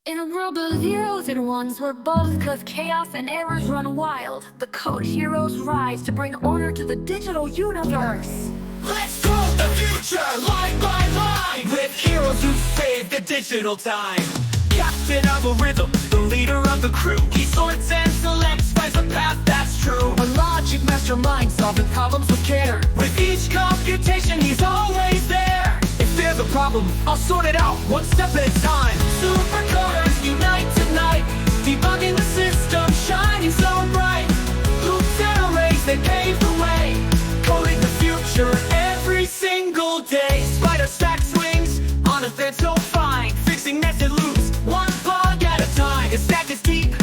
In a world of zeros and ones where bugs cause chaos and errors run wild, the code heroes rise to bring order to the digital universe. Let's code the future line by line, with heroes who save the digital time. Captain of a rhythm, the leader of the crew, he sorts and selects, finds a path that's true. A logic mastermind solving problems with care. With each computation he's always there. If there's a problem, I'll sort it out one step at a time. Super coders unite tonight, debugging the system, shining so bright. Loops and arrays, they pave the way, coding the future every single day. Spider stack swings on a thread so fine, fixing nested loops one bug at a time. His stack is deep,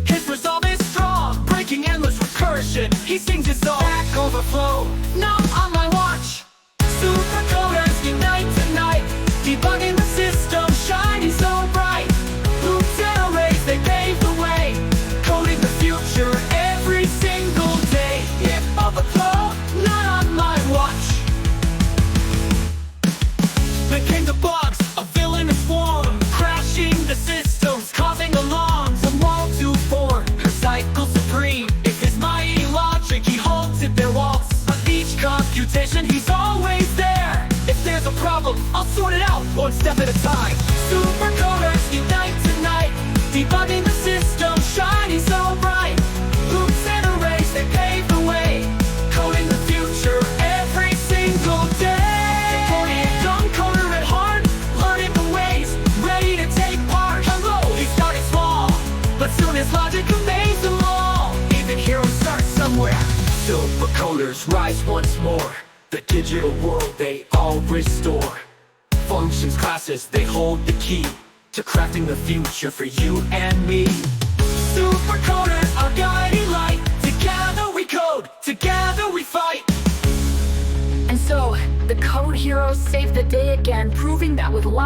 his resolve is strong, breaking endless recursion. He sings his song. Stack overflow, not on my watch. Super coders unite tonight, debugging the system, shining so bright. Loops and arrays, they pave the way, coding the future every single day. If overflow, not on my watch. Then came the bugs, a villainous swarm, crashing the systems, causing alarms. A wall to form, her cycle supreme. If his mighty logic, he halted their walls. On each computation, he's always there. If there's a problem, I'll sort it out one step at a time. Super coders unite tonight, debugging the system, shining so bright. Loops and arrays, they pave the way, coding the future every single day. Codey a young coder at heart, learning the ways, ready to take part. Hello, he started small, but soon his logic amazed them all. Even heroes start somewhere. Super coders rise once more, the digital world they all restore. Functions, classes, they hold the key to crafting the future for you and me. Super coders, our guiding light. Together we code, together we fight. And so, the code heroes save the day again, proving that with logic